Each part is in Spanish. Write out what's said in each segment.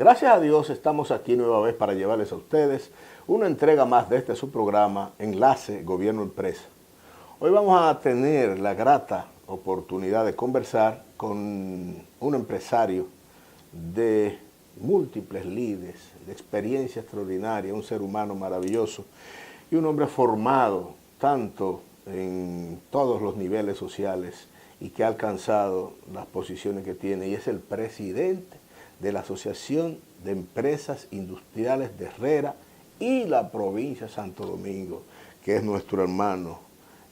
Gracias a Dios estamos aquí nueva vez para llevarles a ustedes una entrega más de este su programa Enlace Gobierno Empresa. Hoy vamos a tener la grata oportunidad de conversar con un empresario de múltiples lides, de experiencia extraordinaria, un ser humano maravilloso y un hombre formado tanto en todos los niveles sociales y que ha alcanzado las posiciones que tiene, y es el presidente de la Asociación de Empresas Industriales de Herrera y la provincia de Santo Domingo, que es nuestro hermano,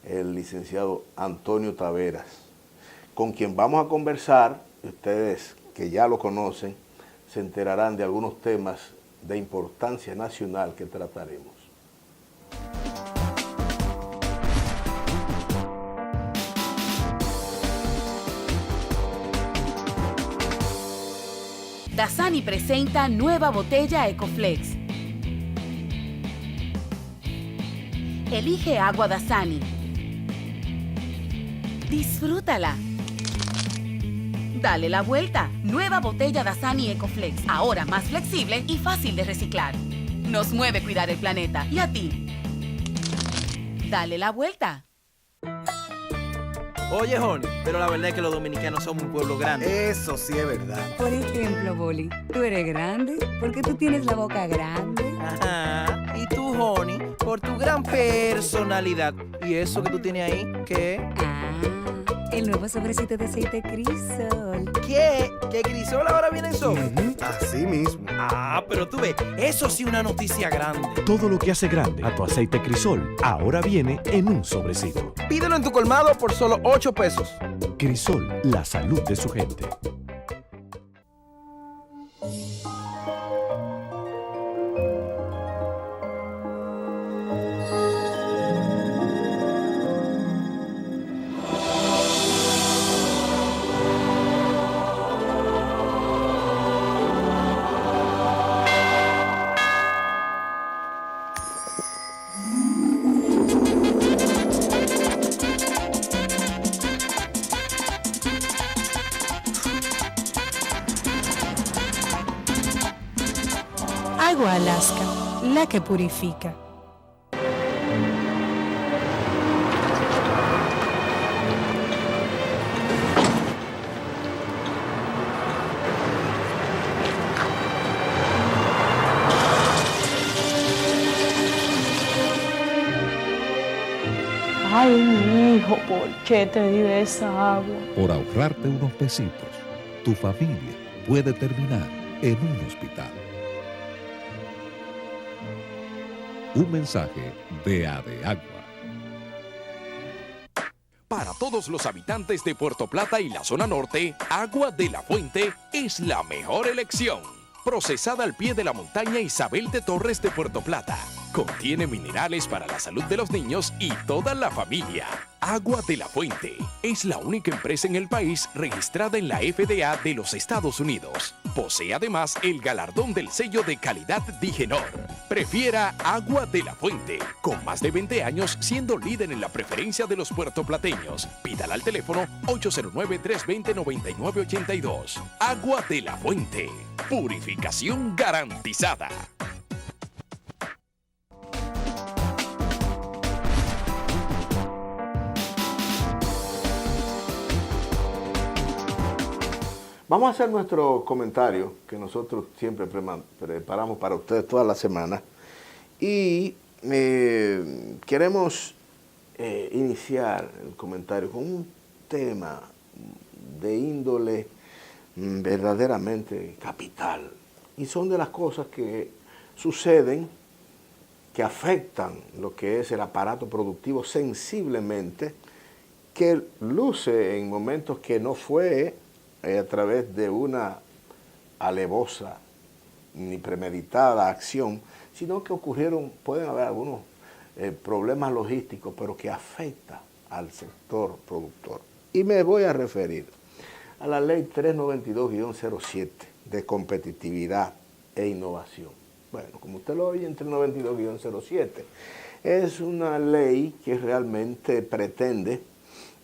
el licenciado Antonio Taveras, con quien vamos a conversar. Ustedes que ya lo conocen se enterarán de algunos temas de importancia nacional que trataremos. Dasani presenta nueva botella Ecoflex. Elige agua Dasani. Disfrútala. Dale la vuelta. Nueva botella Dasani Ecoflex. Ahora más flexible y fácil de reciclar. Nos mueve cuidar el planeta. ¿Y a ti? Dale la vuelta. Oye, Joni, pero la verdad es que los dominicanos somos un pueblo grande. Eso sí es verdad. Por ejemplo, Boli, tú eres grande porque tú tienes la boca grande. Ajá. Y tú, Joni, por tu gran personalidad. ¿Y eso que tú tienes ahí, qué? El nuevo sobrecito de aceite Crisol. ¿Qué? ¿Que Crisol ahora viene en sobre? Así mismo. Pero tú ves, eso sí una noticia grande. Todo lo que hace grande a tu aceite Crisol ahora viene en un sobrecito. Pídelo en tu colmado por solo 8 pesos. Crisol, la salud de su gente. Agua Alaska, la que purifica. Ay, mi hijo, ¿por qué te di esa agua? Por ahorrarte unos pesitos, tu familia puede terminar en un hospital. Un mensaje de ADEAGUA. Para todos los habitantes de Puerto Plata y la zona norte, Agua de la Fuente es la mejor elección. Procesada al pie de la montaña Isabel de Torres de Puerto Plata. Contiene minerales para la salud de los niños y toda la familia. Agua de la Fuente es la única empresa en el país registrada en la FDA de los Estados Unidos. Posee además el galardón del sello de calidad Digenor. Prefiera Agua de la Fuente, con más de 20 años siendo líder en la preferencia de los puertoplateños. Pídala al teléfono 809-320-9982. Agua de la Fuente. Purificación garantizada. Vamos a hacer nuestro comentario que nosotros siempre preparamos para ustedes toda la semana, y queremos iniciar el comentario con un tema de índole verdaderamente capital, y son de las cosas que suceden, que afectan lo que es el aparato productivo sensiblemente, que luce en momentos que no fue a través de una alevosa ni premeditada acción, sino que pueden haber algunos problemas logísticos, pero que afecta al sector productor. Y me voy a referir a la ley 392-07 de competitividad e innovación. Bueno, como usted lo oye, en 392-07 es una ley que realmente pretende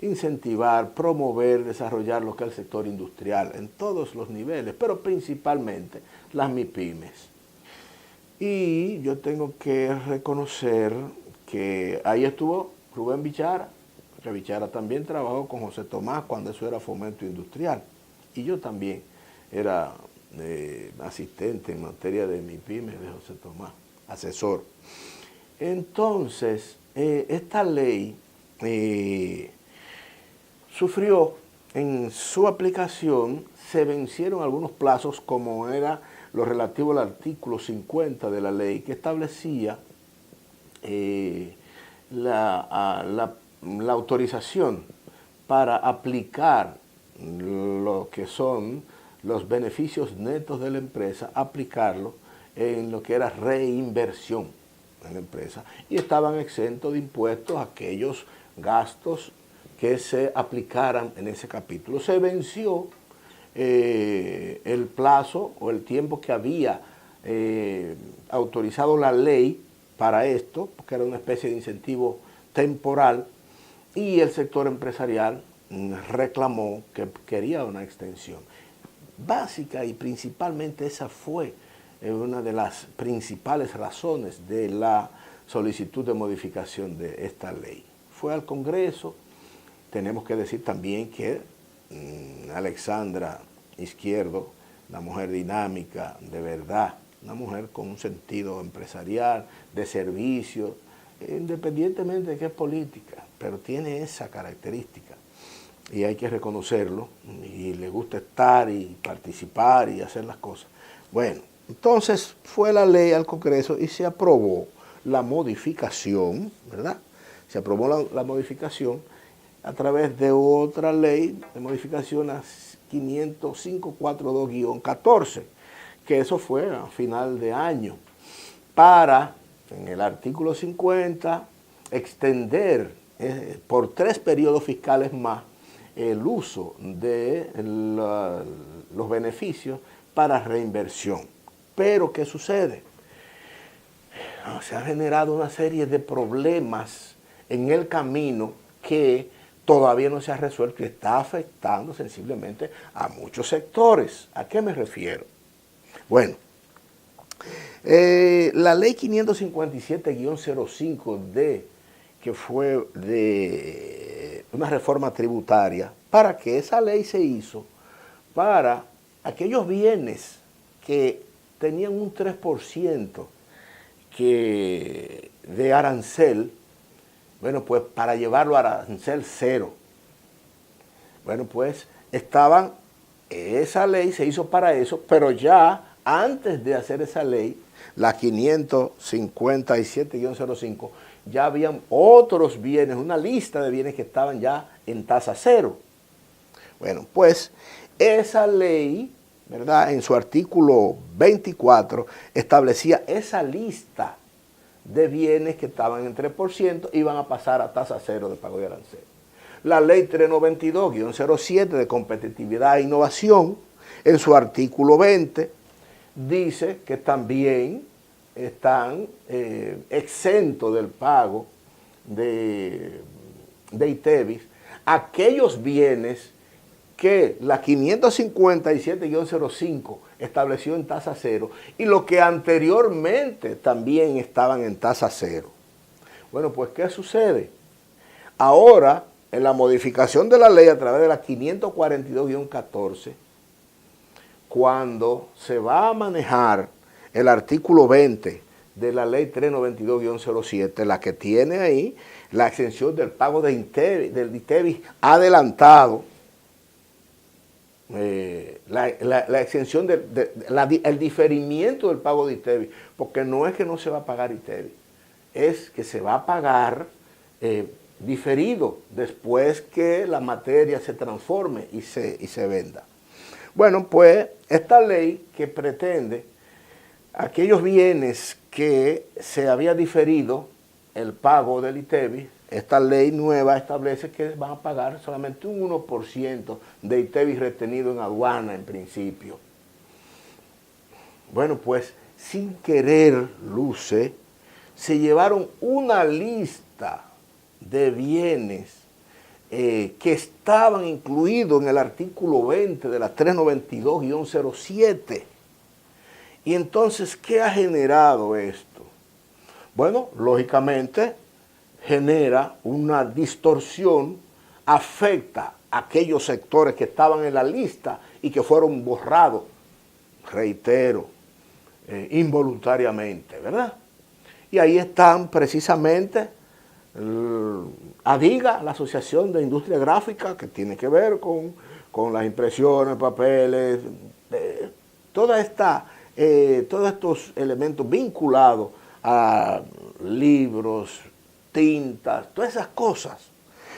incentivar, promover, desarrollar lo que es el sector industrial en todos los niveles, pero principalmente las MIPYMES. Y yo tengo que reconocer que ahí estuvo Rubén Bichara, porque Bichara también trabajó con José Tomás cuando eso era fomento industrial. Y yo también era asistente en materia de MIPYMES de José Tomás, asesor. Entonces, esta ley sufrió en su aplicación, se vencieron algunos plazos como era lo relativo al artículo 50 de la ley que establecía la autorización para aplicar lo que son los beneficios netos de la empresa, aplicarlo en lo que era reinversión en la empresa, y estaban exentos de impuestos aquellos gastos que se aplicaran en ese capítulo. Se venció el plazo o el tiempo que había autorizado la ley para esto, porque era una especie de incentivo temporal, y el sector empresarial reclamó que quería una extensión. Básica y principalmente esa fue una de las principales razones de la solicitud de modificación de esta ley. Fue al Congreso. Tenemos que decir también que Alexandra Izquierdo, una mujer dinámica, de verdad, una mujer con un sentido empresarial, de servicio, independientemente de que es política, pero tiene esa característica y hay que reconocerlo, y le gusta estar y participar y hacer las cosas. Bueno, entonces fue la ley al Congreso y se aprobó la modificación, ¿verdad? Se aprobó la modificación a través de otra ley de modificación a 50542-14, que eso fue a final de año, para, en el artículo 50, extender por 3 periodos fiscales más el uso de los beneficios para reinversión. Pero, ¿qué sucede? Se ha generado una serie de problemas en el camino que todavía no se ha resuelto y está afectando sensiblemente a muchos sectores. ¿A qué me refiero? Bueno, la ley 557-05 que fue de una reforma tributaria, para que esa ley se hizo para aquellos bienes que tenían un 3% de arancel, bueno, pues para llevarlo a arancel cero. Bueno, pues esa ley se hizo para eso, pero ya antes de hacer esa ley, la 557-05, ya habían otros bienes, una lista de bienes que estaban ya en tasa cero. Bueno, pues esa ley, ¿verdad?, en su artículo 24, establecía esa lista de bienes que estaban en 3%, iban a pasar a tasa cero de pago de arancel. La ley 392-07 de competitividad e innovación, en su artículo 20, dice que también están exentos del pago de ITEVIS aquellos bienes que la 557-05 estableció en tasa cero y lo que anteriormente también estaban en tasa cero. Bueno, pues ¿qué sucede? Ahora, en la modificación de la ley a través de la 542-14, cuando se va a manejar el artículo 20 de la ley 392-07, la que tiene ahí la exención del pago del ITEVIS adelantado, la exención el diferimiento del pago de ITEVIS, porque no es que no se va a pagar ITEVIS, es que se va a pagar diferido después que la materia se transforme y se venda. Bueno, pues esta ley que pretende aquellos bienes que se había diferido el pago del ITEVIS, esta ley nueva establece que van a pagar solamente un 1% de ITEVIS retenido en aduana en principio. Bueno, pues sin querer, se llevaron una lista de bienes que estaban incluidos en el artículo 20 de la 392-07. Y entonces, ¿qué ha generado esto? Bueno, lógicamente genera una distorsión, afecta a aquellos sectores que estaban en la lista y que fueron borrados, reitero, involuntariamente, ¿verdad? Y ahí están precisamente ADIGA, la Asociación de Industria Gráfica, que tiene que ver con las impresiones, papeles, todos estos elementos vinculados a libros, tintas, todas esas cosas.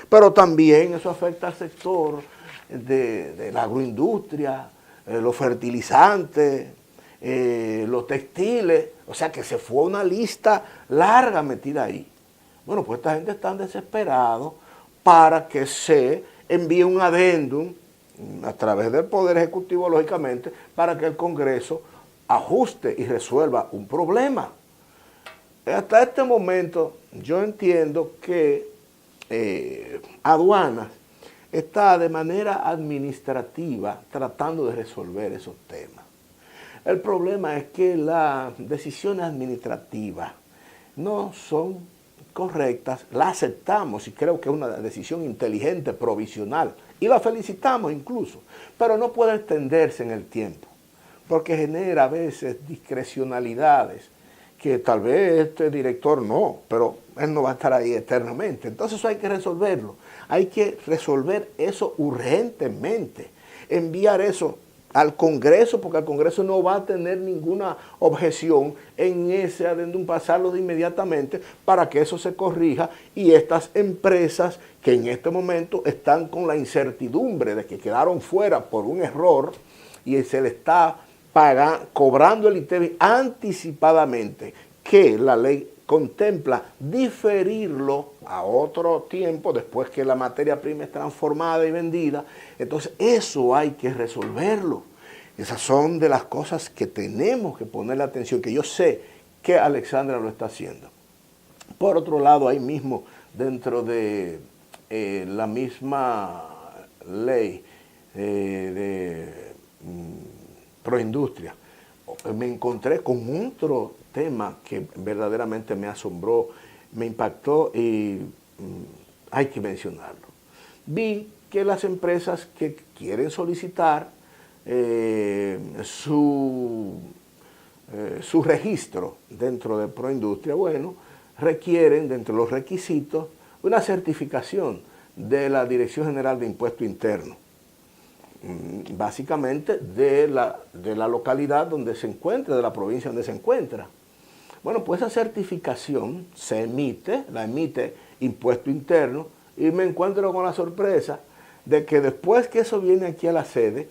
Pero también eso afecta al sector de la agroindustria, los fertilizantes, los textiles, o sea que se fue una lista larga metida ahí. Bueno, pues esta gente está desesperada para que se envíe un adendum a través del Poder Ejecutivo, lógicamente, para que el Congreso ajuste y resuelva un problema. Hasta este momento yo entiendo que aduanas está de manera administrativa tratando de resolver esos temas. El problema es que las decisiones administrativas no son correctas, la aceptamos y creo que es una decisión inteligente, provisional, y la felicitamos incluso, pero no puede extenderse en el tiempo, porque genera a veces discrecionalidades que tal vez este director no, pero él no va a estar ahí eternamente. Entonces eso hay que resolverlo, hay que resolver eso urgentemente, enviar eso al Congreso, porque el Congreso no va a tener ninguna objeción en ese adendum, pasarlo de inmediatamente para que eso se corrija y estas empresas que en este momento están con la incertidumbre de que quedaron fuera por un error y se le está cobrando el ITEVIS anticipadamente, que la ley contempla diferirlo a otro tiempo después que la materia prima es transformada y vendida. Entonces eso hay que resolverlo. Esas son de las cosas que tenemos que ponerle atención, que yo sé que Alexandra lo está haciendo. Por otro lado, ahí mismo dentro de la misma ley de Proindustria, me encontré con otro tema que verdaderamente me asombró, me impactó y hay que mencionarlo. Vi que las empresas que quieren solicitar su registro dentro de Proindustria, bueno, requieren dentro de los requisitos una certificación de la Dirección General de Impuesto Interno, básicamente de la localidad donde se encuentra, de la provincia donde se encuentra. Bueno, pues esa certificación la emite Impuesto Interno, y me encuentro con la sorpresa de que después que eso viene aquí a la sede,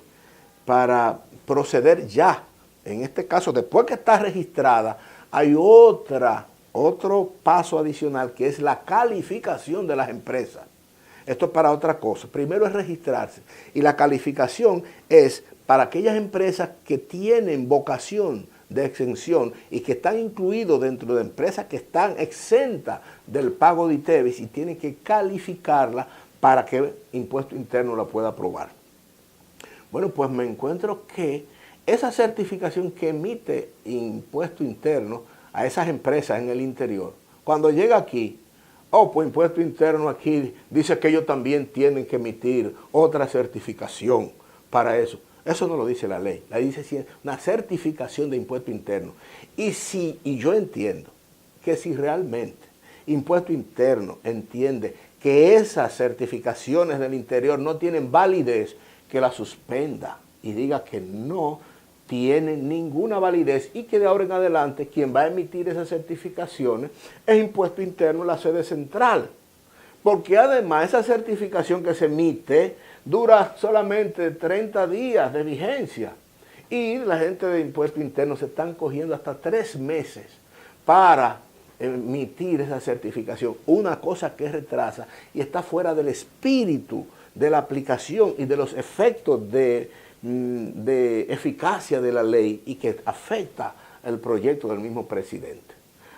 para proceder ya, en este caso, después que está registrada, hay otro paso adicional que es la calificación de las empresas. Esto es para otra cosa. Primero es registrarse y la calificación es para aquellas empresas que tienen vocación de exención y que están incluidos dentro de empresas que están exentas del pago de ITEVIS y tienen que calificarla para que Impuesto Interno la pueda aprobar. Bueno, pues me encuentro que esa certificación que emite Impuesto Interno a esas empresas en el interior, cuando llega aquí, pues Impuesto Interno aquí dice que ellos también tienen que emitir otra certificación para eso. Eso no lo dice la ley. La ley dice una certificación de Impuesto Interno. Y yo entiendo que si realmente Impuesto Interno entiende que esas certificaciones del interior no tienen validez, que la suspenda y diga que no tienen ninguna validez y que de ahora en adelante quien va a emitir esas certificaciones es Impuesto Interno en la sede central. Porque además esa certificación que se emite dura solamente 30 días de vigencia y la gente de Impuesto Interno se están cogiendo hasta 3 meses para emitir esa certificación, una cosa que retrasa y está fuera del espíritu de la aplicación y de los efectos de eficacia de la ley y que afecta el proyecto del mismo presidente.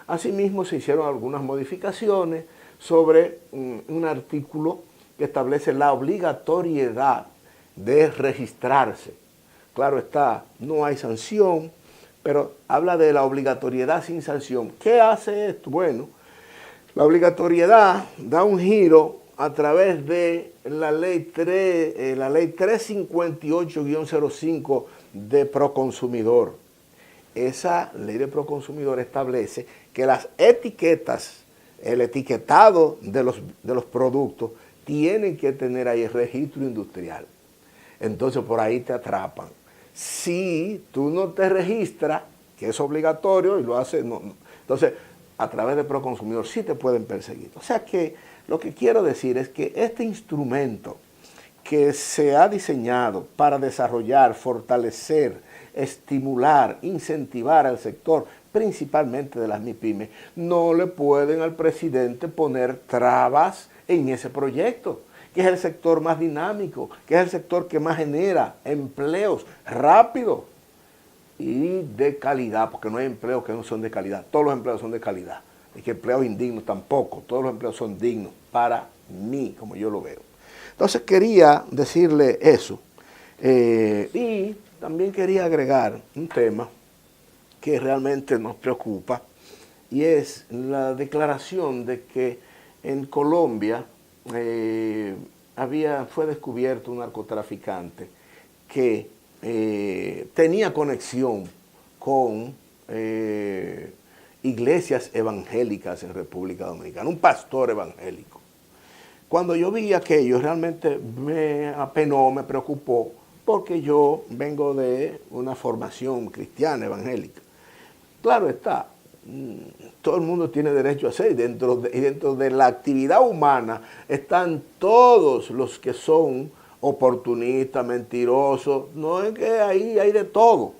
Asimismo se hicieron algunas modificaciones sobre un artículo que establece la obligatoriedad de registrarse. Claro está, no hay sanción, pero habla de la obligatoriedad sin sanción. ¿Qué hace esto? Bueno, la obligatoriedad da un giro a través de la ley 358-05 de Proconsumidor. Esa ley de Proconsumidor establece que las etiquetas, el etiquetado de los productos, tienen que tener ahí el registro industrial. Entonces por ahí te atrapan. Si tú no te registras, que es obligatorio y lo haces, no. Entonces a través de Proconsumidor sí te pueden perseguir. O sea que lo que quiero decir es que este instrumento que se ha diseñado para desarrollar, fortalecer, estimular, incentivar al sector, principalmente de las MIPYMES, no le pueden al presidente poner trabas en ese proyecto, que es el sector más dinámico, que es el sector que más genera empleos rápido y de calidad, porque no hay empleos que no son de calidad, todos los empleos son de calidad, y que empleos indignos tampoco, todos los empleos son dignos para mí, como yo lo veo. Entonces quería decirle eso, y también quería agregar un tema que realmente nos preocupa, y es la declaración de que en Colombia fue descubierto un narcotraficante que tenía conexión con iglesias evangélicas en República Dominicana, un pastor evangélico. Cuando yo vi aquello, realmente me apenó, me preocupó, porque yo vengo de una formación cristiana evangélica. Claro está, todo el mundo tiene derecho a ser, y dentro de la actividad humana están todos los que son oportunistas, mentirosos, no es que ahí hay de todo.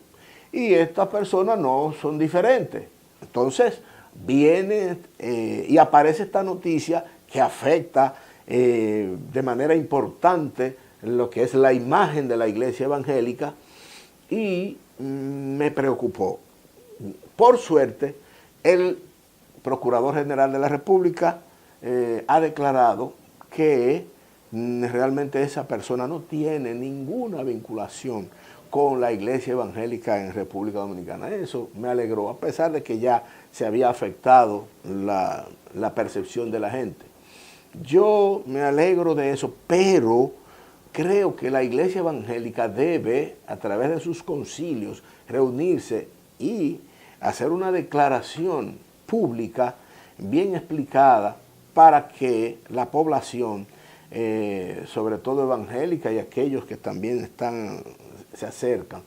Y estas personas no son diferentes. Entonces viene y aparece esta noticia que afecta de manera importante lo que es la imagen de la iglesia evangélica y me preocupó. Por suerte, el Procurador General de la República ha declarado que realmente esa persona no tiene ninguna vinculación con la iglesia evangélica en República Dominicana. Eso me alegró, a pesar de que ya se había afectado la percepción de la gente. Yo me alegro de eso, pero creo que la iglesia evangélica debe, a través de sus concilios, reunirse y hacer una declaración pública bien explicada para que la población, sobre todo evangélica y aquellos que también se acercan,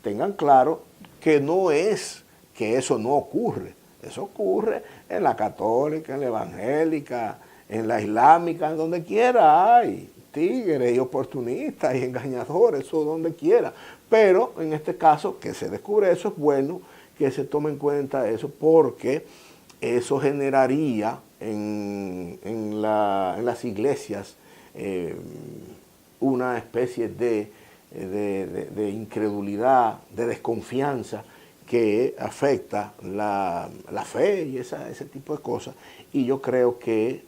tengan claro que no es que eso no ocurre. Eso ocurre en la católica, en la evangélica, en la islámica, en donde quiera hay tigres y oportunistas y engañadores, eso donde quiera. Pero en este caso, que se descubre eso, es bueno que se tome en cuenta eso, porque eso generaría en las iglesias una especie de incredulidad, de desconfianza que afecta la fe y ese tipo de cosas. Y yo creo que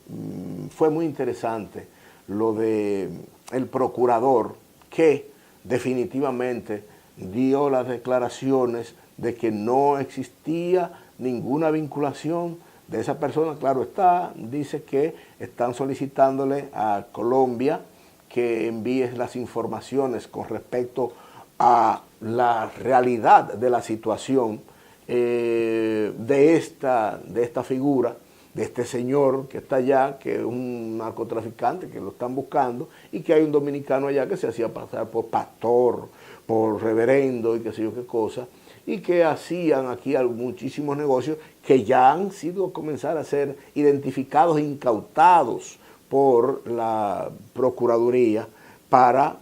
fue muy interesante lo de el procurador, que definitivamente dio las declaraciones de que no existía ninguna vinculación de esa persona. Claro está, dice que están solicitándole a Colombia que envíe las informaciones con respecto a la realidad de la situación de esta figura, de este señor que está allá, que es un narcotraficante, que lo están buscando, y que hay un dominicano allá que se hacía pasar por pastor, por reverendo y qué sé yo qué cosa, y que hacían aquí muchísimos negocios que ya han sido comenzar a ser identificados e incautados por la Procuraduría para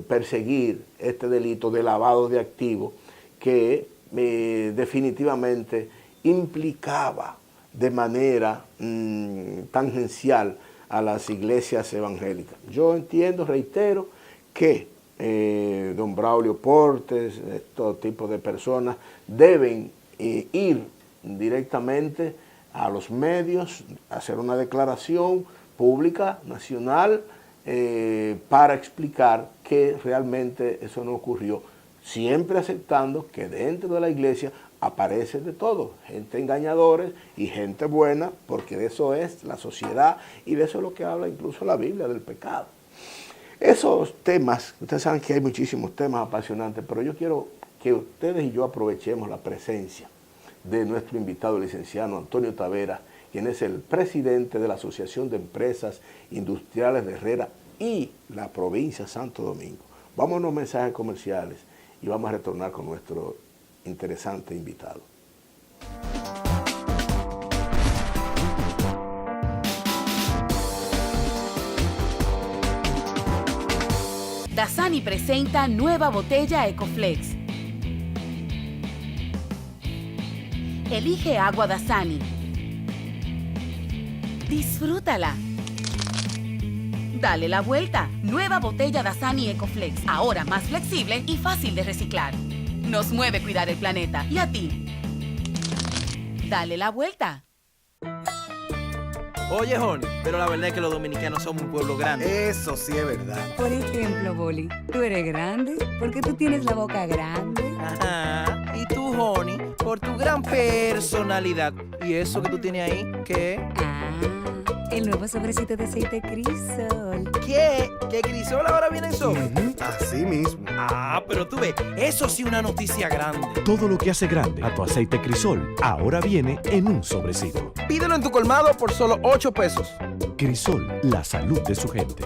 perseguir este delito de lavado de activos que definitivamente implicaba de manera tangencial a las iglesias evangélicas. Yo entiendo, reitero, que don Braulio Portes, todo tipo de personas deben ir directamente a los medios, hacer una declaración pública, nacional, para explicar que realmente eso no ocurrió, siempre aceptando que dentro de la iglesia aparece de todo, gente engañadores y gente buena, porque de eso es la sociedad y de eso es lo que habla incluso la Biblia, del pecado. Esos temas, ustedes saben que hay muchísimos temas apasionantes, pero yo quiero que ustedes y yo aprovechemos la presencia de nuestro invitado, el licenciado Antonio Taveras, quien es el presidente de la Asociación de Empresas Industriales de Herrera y la provincia de Santo Domingo. Vamos a unos mensajes comerciales y vamos a retornar con nuestro interesante invitado. Dasani presenta nueva botella Ecoflex. Elige agua Dasani. Disfrútala. Dale la vuelta. Nueva botella Dasani Ecoflex. Ahora más flexible y fácil de reciclar. Nos mueve cuidar el planeta. ¿Y a ti? Dale la vuelta. Oye, Joni, pero la verdad es que los dominicanos somos un pueblo grande. Eso sí es verdad. Por ejemplo, Boli, tú eres grande porque tú tienes la boca grande. Ajá. Y tú, Joni, por tu gran personalidad. ¿Y eso que tú tienes ahí, qué? El nuevo sobrecito de aceite Crisol. ¿Qué? ¿Que Crisol ahora viene en sobre? Así mismo. Pero tú ves, eso sí una noticia grande. Todo lo que hace grande a tu aceite Crisol ahora viene en un sobrecito. Pídelo en tu colmado por solo 8 pesos. Crisol, la salud de su gente.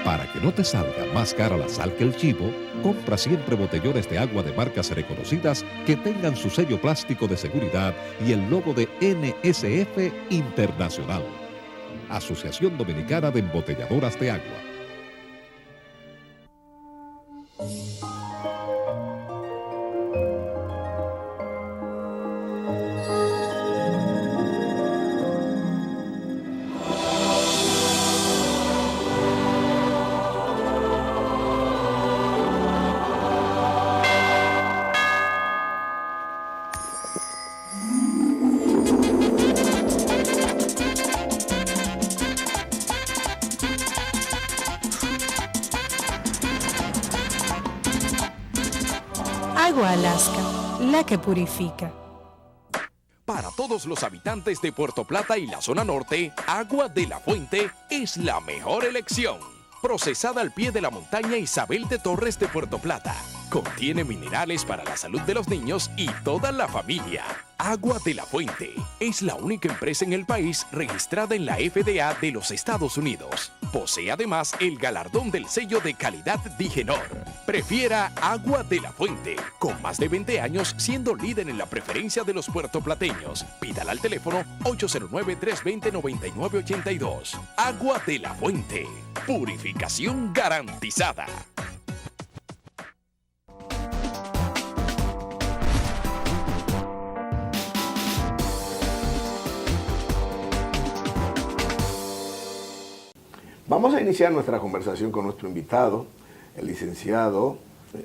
Para que no te salga más cara la sal que el chivo, compra siempre botellones de agua de marcas reconocidas que tengan su sello plástico de seguridad y el logo de NSF Internacional. Asociación Dominicana de Embotelladoras de Agua. Agua Alaska, la que purifica. Para todos los habitantes de Puerto Plata y la zona norte, Agua de la Fuente es la mejor elección. Procesada al pie de la montaña Isabel de Torres de Puerto Plata. Contiene minerales para la salud de los niños y toda la familia. Agua de la Fuente es la única empresa en el país registrada en la FDA de los Estados Unidos. Posee además el galardón del sello de calidad Digenor. Prefiera Agua de la Fuente, con más de 20 años siendo líder en la preferencia de los puertoplateños. Pídala al teléfono 809-320-9982. Agua de la Fuente, purificación garantizada. Vamos a iniciar nuestra conversación con nuestro invitado, el licenciado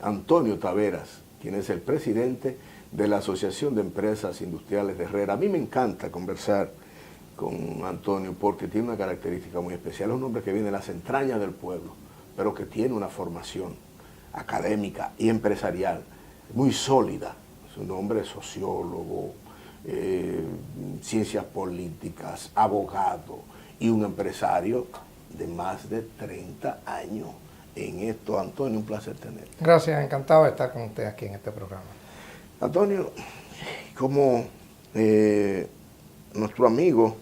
Antonio Taveras, quien es el presidente de la Asociación de Empresas Industriales de Herrera. A mí me encanta conversar con Antonio porque tiene una característica muy especial. Es un hombre que viene de las entrañas del pueblo, pero que tiene una formación académica y empresarial muy sólida. Es un hombre sociólogo, ciencias políticas, abogado y un empresario de más de 30 años en esto. Antonio, un placer tenerte. Gracias, encantado de estar con usted aquí en este programa. Antonio, como nuestro amigo,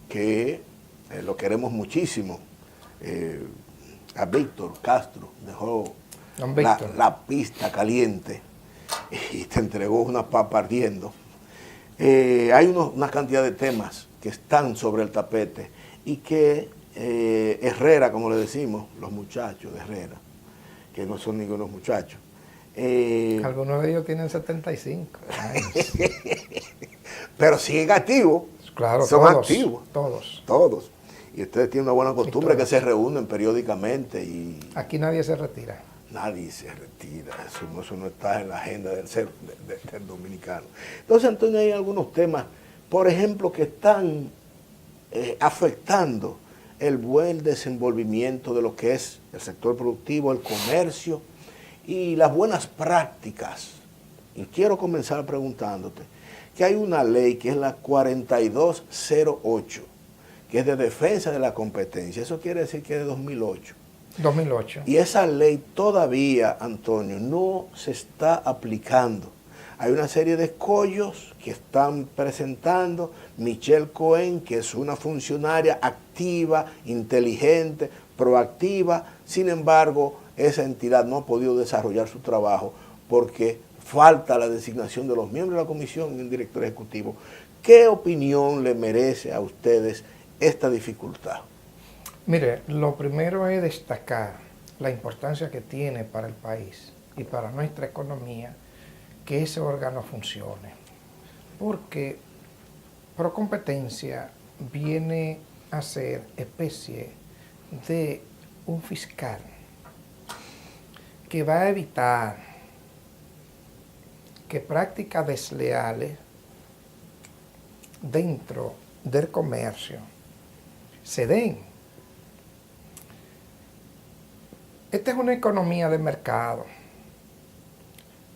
que lo queremos muchísimo, a Víctor Castro, dejó la pista caliente y te entregó una papa ardiendo. Hay una cantidad de temas que están sobre el tapete y que Herrera, como le decimos, los muchachos de Herrera, que no son ningunos muchachos. Algunos de ellos tienen 75 años. Pero siguen activos. Claro, son todos, activos. Todos. Y ustedes tienen una buena costumbre que se reúnen periódicamente. Y aquí nadie se retira. Nadie se retira. Eso no está en la agenda del ser dominicano. Entonces, Antonio, hay algunos temas, por ejemplo, que están afectando el buen desenvolvimiento de lo que es el sector productivo, el comercio y las buenas prácticas. Y quiero comenzar preguntándote que hay una ley que es la 4208, que es de defensa de la competencia. Eso quiere decir que es de 2008. 2008. Y esa ley todavía, Antonio, no se está aplicando. Hay una serie de escollos que están presentando Michelle Cohen, que es una funcionaria activa, inteligente, proactiva. Sin embargo, esa entidad no ha podido desarrollar su trabajo porque falta la designación de los miembros de la comisión y el director ejecutivo. ¿Qué opinión le merece a ustedes esta dificultad? Mire, lo primero es destacar la importancia que tiene para el país y para nuestra economía que ese órgano funcione. Porque Procompetencia viene a ser especie de un fiscal que va a evitar que prácticas desleales dentro del comercio se den. Esta es una economía de mercado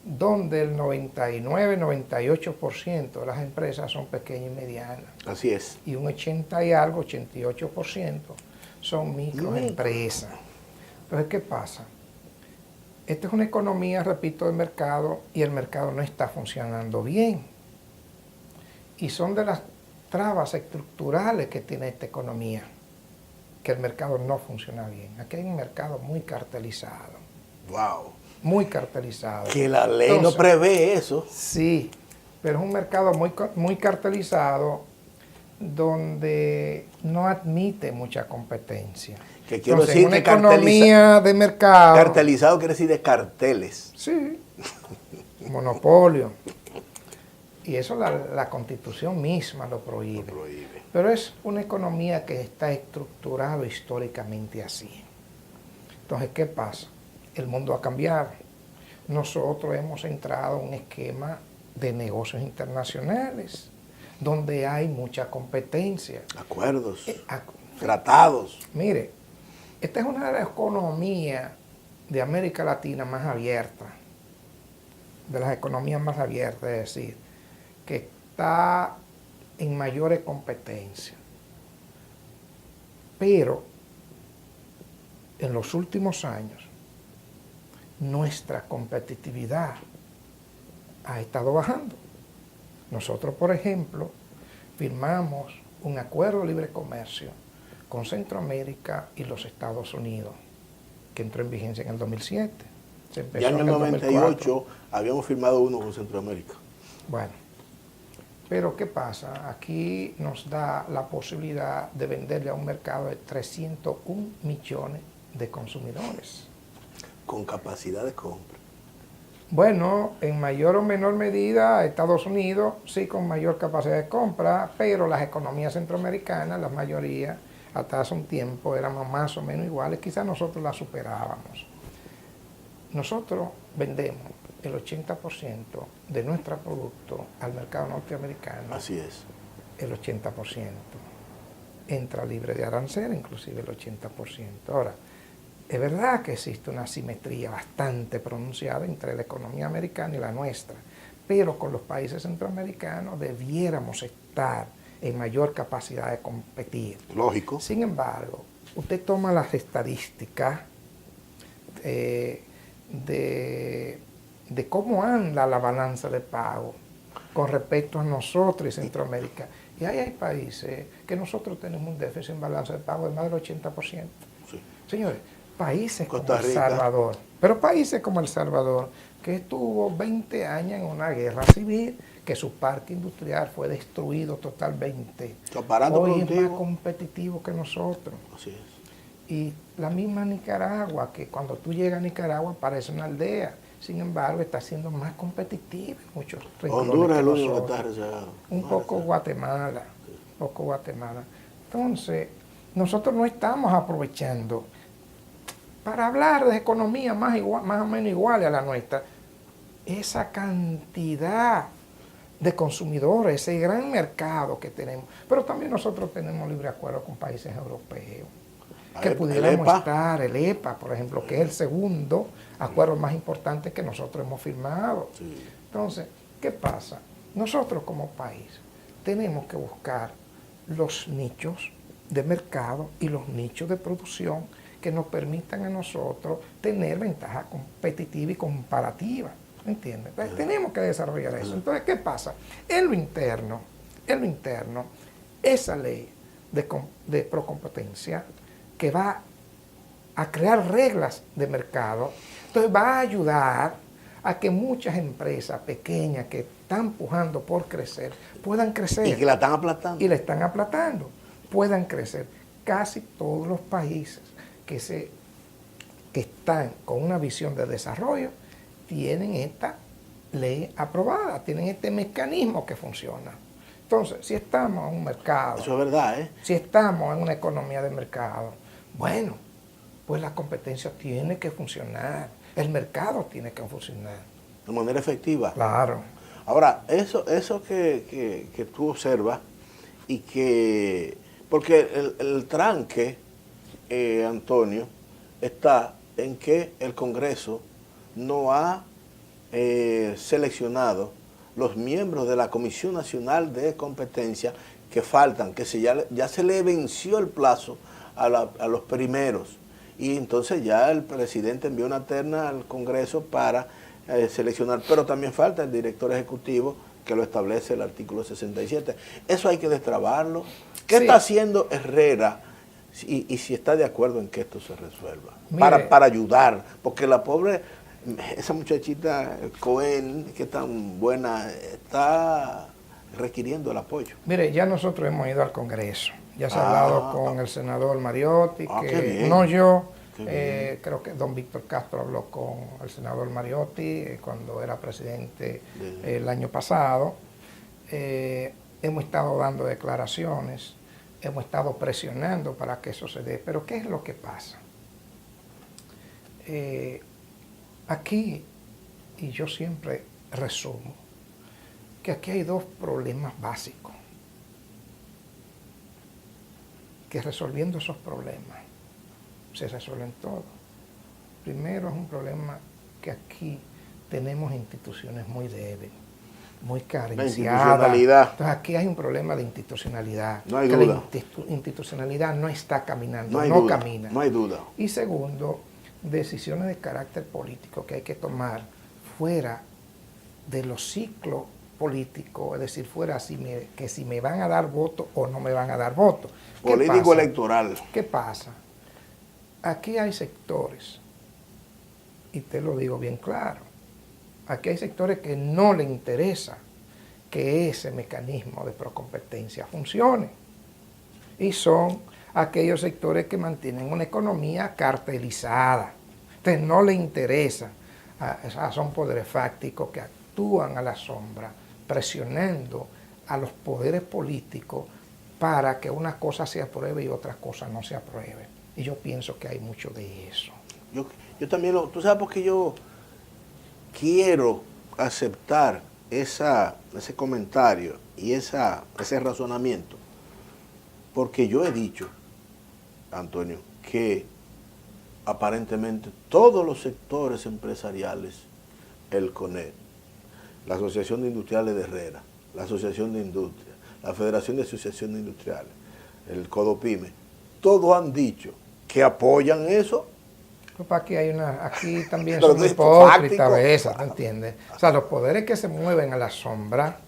donde el 99-98% de las empresas son pequeñas y medianas. Así es. Y un 80 y algo, 88% son microempresas. Entonces, ¿qué pasa? Esta es una economía, repito, de mercado y el mercado no está funcionando bien. Y son de las trabas estructurales que tiene esta economía, que el mercado no funciona bien. Aquí hay un mercado muy cartelizado. ¡Wow! Muy cartelizado. Que la ley no prevé eso. Sí, pero es un mercado muy cartelizado donde no admite mucha competencia. Que quiero decir una que economía de mercado. Cartelizado quiere decir de carteles. Sí, monopolio. Y eso la Constitución misma lo prohíbe. Pero es una economía que está estructurada históricamente así. Entonces, ¿qué pasa? El mundo ha cambiado. Nosotros hemos entrado en un esquema de negocios internacionales donde hay mucha competencia. Acuerdos, tratados. Mire, esta es una de las economías de América Latina más abiertas, de las economías más abiertas, es decir, que está en mayores competencias. Pero en los últimos años, nuestra competitividad ha estado bajando. Nosotros, por ejemplo, firmamos un acuerdo de libre comercio con Centroamérica y los Estados Unidos, que entró en vigencia en el 2007. Ya en el 98 habíamos firmado uno con Centroamérica. Bueno, pero ¿qué pasa? Aquí nos da la posibilidad de venderle a un mercado de 301 millones de consumidores. Con capacidad de compra. Bueno, en mayor o menor medida, Estados Unidos sí con mayor capacidad de compra, pero las economías centroamericanas, la mayoría, hasta hace un tiempo, éramos más o menos iguales, quizás nosotros las superábamos. Nosotros vendemos el 80% de nuestro producto al mercado norteamericano. Así es. El 80%. Entra libre de arancel, inclusive el 80%. Ahora, es verdad que existe una asimetría bastante pronunciada entre la economía americana y la nuestra, pero con los países centroamericanos debiéramos estar en mayor capacidad de competir. Lógico. Sin embargo, usted toma las estadísticas de cómo anda la balanza de pago con respecto a nosotros y Centroamérica. Y ahí hay países que nosotros tenemos un déficit en balanza de pago de más del 80%. Sí. Señores, países como Costa El Rica. Salvador, pero países como El Salvador, que estuvo 20 años en una guerra civil, que su parque industrial fue destruido totalmente. Su aparato hoy productivo es más competitivo que nosotros. Así es. Y la misma Nicaragua, que cuando tú llegas a Nicaragua parece una aldea, sin embargo está siendo más competitiva en muchos rincones. Honduras es el que único que nosotros. está rezagado. Un poco Guatemala, un poco Guatemala. Entonces, nosotros no estamos aprovechando para hablar de economía más o menos igual a la nuestra, esa cantidad de consumidores, ese gran mercado que tenemos. Pero también nosotros tenemos libre acuerdo con países europeos, que pudiéramos estar, el EPA, por ejemplo, que es el segundo acuerdo más importante que nosotros hemos firmado. Sí. Entonces, ¿qué pasa? Nosotros como país tenemos que buscar los nichos de mercado y los nichos de producción que nos permitan a nosotros tener ventaja competitiva y comparativa. ¿Entiendes? Entonces, tenemos que desarrollar eso. Entonces, ¿qué pasa? En lo interno, esa ley de procompetencia que va a crear reglas de mercado, entonces va a ayudar a que muchas empresas pequeñas que están pujando por crecer, puedan crecer. Y que la están aplastando. Y la están aplastando, puedan crecer. Casi todos los países que están con una visión de desarrollo tienen esta ley aprobada, tienen este mecanismo que funciona. Entonces, si estamos en un mercado... Eso es verdad, ¿eh? Si estamos en una economía de mercado, bueno, pues la competencia tiene que funcionar, el mercado tiene que funcionar. De manera efectiva. Claro. Ahora, eso que tú observas y que... Porque el tranque, Antonio, está en que el Congreso no ha seleccionado los miembros de la Comisión Nacional de Competencia que faltan, que ya se le venció el plazo a los primeros. Y entonces ya el presidente envió una terna al Congreso para seleccionar, pero también falta el director ejecutivo que lo establece el artículo 67. Eso hay que destrabarlo. ¿Qué está haciendo Herrera? Y si está de acuerdo en que esto se resuelva. Para ayudar, porque la pobre, esa muchachita Cohen, que tan buena, está requiriendo el apoyo. Mire, ya nosotros hemos ido al Congreso. Ya se ha hablado con el senador Mariotti, que no yo, creo que don Víctor Castro habló con el senador Mariotti cuando era presidente el año pasado. Hemos estado dando declaraciones, hemos estado presionando para que eso se dé. Pero ¿qué es lo que pasa? Aquí, y yo siempre resumo, que aquí hay dos problemas básicos, que resolviendo esos problemas se resuelven todos. Primero es un problema que aquí tenemos instituciones muy débiles, muy carenciadas. Entonces aquí hay un problema de institucionalidad. No hay duda. La institucionalidad no está caminando, no camina. No hay duda. Y segundo, decisiones de carácter político que hay que tomar fuera de los ciclos políticos, es decir, fuera que si me van a dar voto o no me van a dar voto. Político electoral. ¿Qué pasa? Aquí hay sectores, y te lo digo bien claro, aquí hay sectores que no le interesa que ese mecanismo de procompetencia funcione. Y son aquellos sectores que mantienen una economía cartelizada. Entonces no le interesa, son poderes fácticos que actúan a la sombra, presionando a los poderes políticos para que una cosa se apruebe y otra cosa no se apruebe. Y yo pienso que hay mucho de eso. Yo también tú sabes por qué yo quiero aceptar ese comentario y ese razonamiento. Porque yo he dicho, Antonio, que aparentemente todos los sectores empresariales, el CONED, la Asociación de Industriales de Herrera, la Asociación de Industria, la Federación de Asociaciones Industriales, el CODOPYME, todos han dicho que apoyan eso. Aquí también son hipócritas a veces, ¿te entiendes? O sea, los poderes que se mueven a la sombra,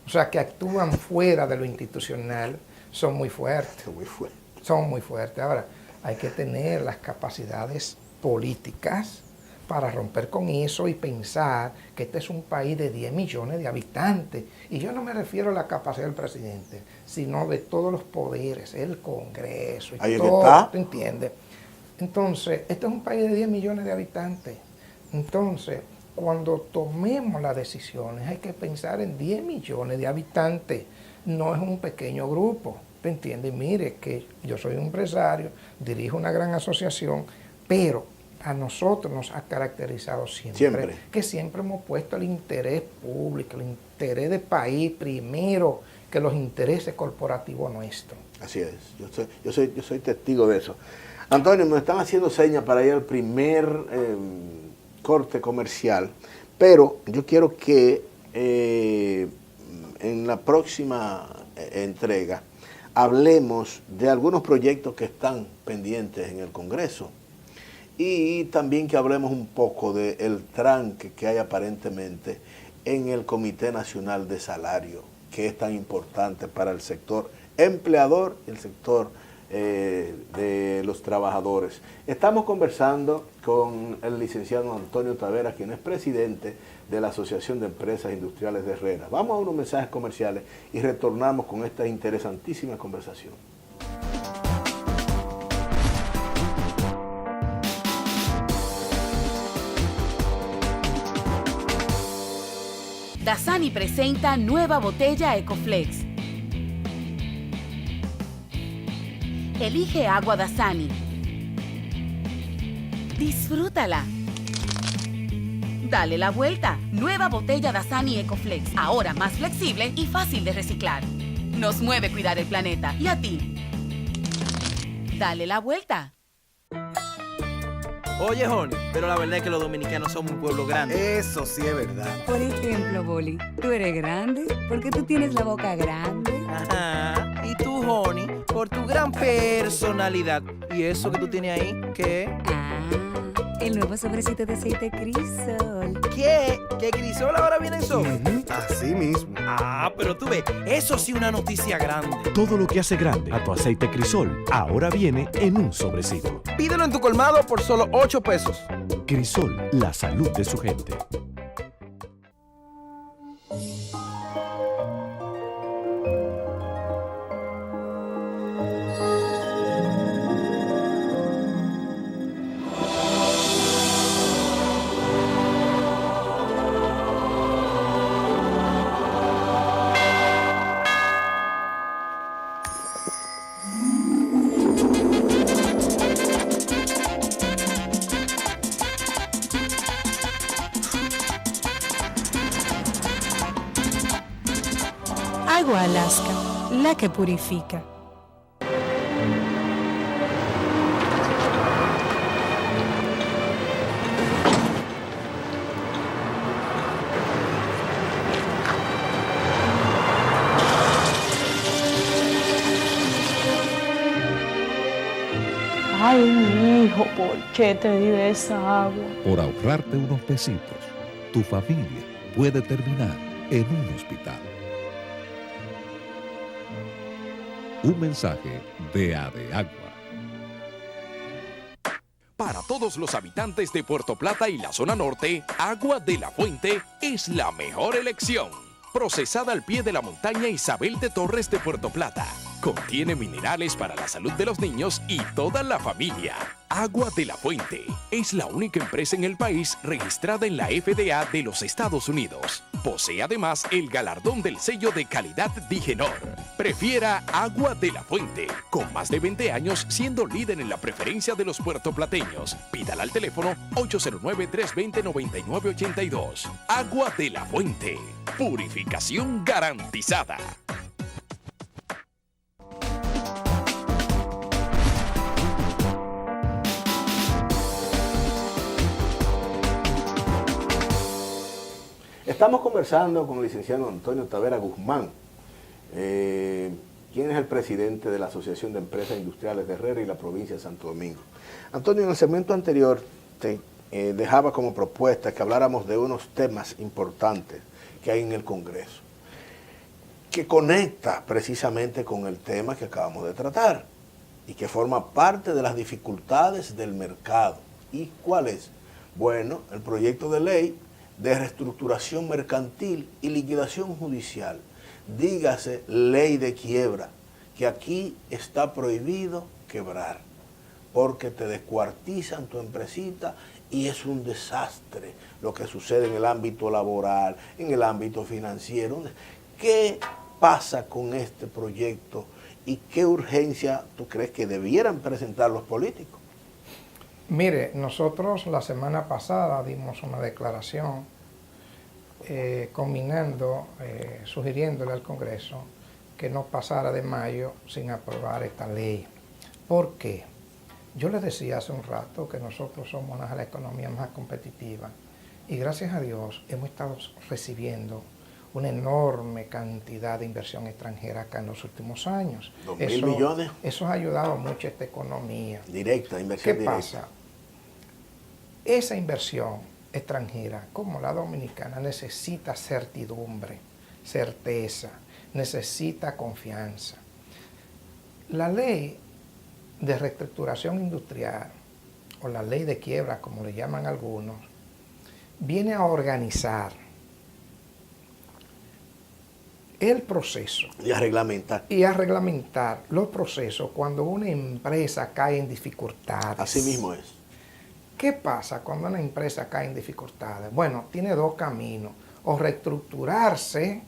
o sea, que actúan fuera de lo institucional, son muy fuertes. Son muy fuertes. Ahora, hay que tener las capacidades políticas para romper con eso y pensar que este es un país de 10 millones de habitantes. Y yo no me refiero a la capacidad del presidente, sino de todos los poderes, el Congreso y ahí todo, está. ¿tú entiendes? Entonces, este es un país de 10 millones de habitantes. Entonces, cuando tomemos las decisiones, hay que pensar en 10 millones de habitantes. No es un pequeño grupo, ¿te entiendes? Mire que yo soy un empresario, dirijo una gran asociación, pero a nosotros nos ha caracterizado siempre que siempre hemos puesto el interés público, el interés del país primero que los intereses corporativos nuestros. Así es, yo soy testigo de eso. Antonio, me están haciendo señas para ir al primer corte comercial, pero yo quiero que en la próxima entrega hablemos de algunos proyectos que están pendientes en el Congreso y también que hablemos un poco del tranque que hay aparentemente en el Comité Nacional de Salario, que es tan importante para el sector empleador y el sector de los trabajadores. Estamos conversando con el licenciado Antonio Tavera, quien es presidente de la Asociación de Empresas Industriales de Herrera. Vamos a unos mensajes comerciales y retornamos con esta interesantísima conversación. Dasani presenta nueva botella Ecoflex. Elige agua Dasani. Disfrútala. Dale la vuelta. Nueva botella Dasani Ecoflex. Ahora más flexible y fácil de reciclar. Nos mueve cuidar el planeta. ¿Y a ti? Dale la vuelta. Oye, Joni, pero la verdad es que los dominicanos somos un pueblo grande. Eso sí es verdad. Por ejemplo, Boli, tú eres grande porque tú tienes la boca grande. Ajá. Y tú, Joni, por tu gran personalidad. ¿Y eso que tú tienes ahí, qué? Ah, el nuevo sobrecito de aceite Crisol. ¿Qué? ¿Que Crisol ahora viene en sobre? Así mismo. Ah, pero tú ves, eso sí una noticia grande. Todo lo que hace grande a tu aceite Crisol ahora viene en un sobrecito. Pídelo en tu colmado por solo 8 pesos. Crisol, la salud de su gente. Agua Alaska, la que purifica. Ay, mi hijo, ¿por qué te di de esa agua? Por ahorrarte unos pesitos, tu familia puede terminar en un hospital. Un mensaje de ADEAGUA. Para todos los habitantes de Puerto Plata y la zona norte, Agua de la Fuente es la mejor elección. Procesada al pie de la montaña Isabel de Torres de Puerto Plata. Contiene minerales para la salud de los niños y toda la familia. Agua de la Fuente es la única empresa en el país registrada en la FDA de los Estados Unidos. Posee además el galardón del sello de calidad Digenor. Prefiera Agua de la Fuente, con más de 20 años siendo líder en la preferencia de los puertoplateños. Pídala al teléfono 809-320-9982. Agua de la Fuente. Purificación garantizada. Estamos conversando con el licenciado Antonio Tavera Guzmán, quien es el presidente de la Asociación de Empresas Industriales de Herrera y la provincia de Santo Domingo. Antonio, en el segmento anterior te dejaba como propuesta que habláramos de unos temas importantes que hay en el Congreso, que conecta precisamente con el tema que acabamos de tratar y que forma parte de las dificultades del mercado. ¿Y cuál es? Bueno, el proyecto de ley de reestructuración mercantil y liquidación judicial, dígase ley de quiebra, que aquí está prohibido quebrar, porque te descuartizan tu empresita y es un desastre lo que sucede en el ámbito laboral, en el ámbito financiero. ¿Qué pasa con este proyecto y qué urgencia tú crees que debieran presentar los políticos? Mire, nosotros la semana pasada dimos una declaración sugiriéndole al Congreso que no pasara de mayo sin aprobar esta ley. ¿Por qué? Yo les decía hace un rato que nosotros somos una de las economías más competitivas y gracias a Dios hemos estado recibiendo una enorme cantidad de inversión extranjera acá en los últimos años. 2.000 millones. Eso ha ayudado mucho a esta economía. Directa, inversión directa. ¿Qué pasa? Esa inversión extranjera, como la dominicana, necesita certidumbre, certeza, necesita confianza. La ley de reestructuración industrial, o la ley de quiebra, como le llaman algunos, viene a organizar el proceso. Y a reglamentar. Y a reglamentar los procesos cuando una empresa cae en dificultades. Así mismo es. ¿Qué pasa cuando una empresa cae en dificultades? Bueno, tiene dos caminos, o reestructurarse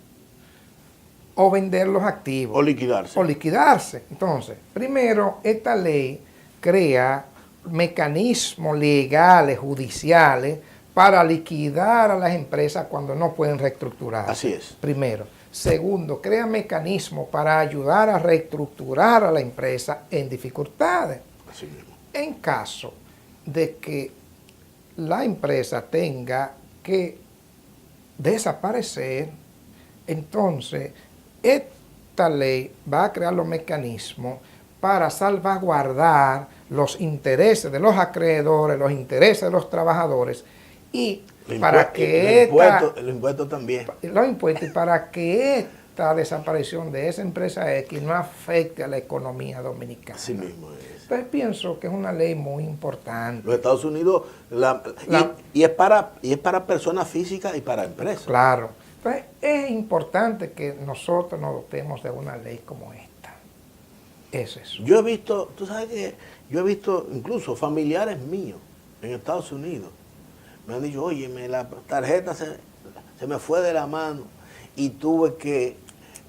o vender los activos. O liquidarse. O liquidarse. Entonces, primero, esta ley crea mecanismos legales, judiciales, para liquidar a las empresas cuando no pueden reestructurarse. Así es. Primero. Segundo, crea mecanismos para ayudar a reestructurar a la empresa en dificultades. Así mismo. En caso de que la empresa tenga que desaparecer, entonces esta ley va a crear los mecanismos para salvaguardar los intereses de los acreedores, los intereses de los trabajadores y para que el impuesto también. Los impuestos, y para que esta desaparición de esa empresa X no afecte a la economía dominicana. Así mismo es. Entonces pienso que es una ley muy importante. Los Estados Unidos, y es para personas físicas y para empresas. Claro. Entonces es importante que nosotros nos dotemos de una ley como esta. Es eso. Yo he visto, tú sabes que yo he visto incluso familiares míos en Estados Unidos. Me han dicho, oye, la tarjeta se me fue de la mano y tuve que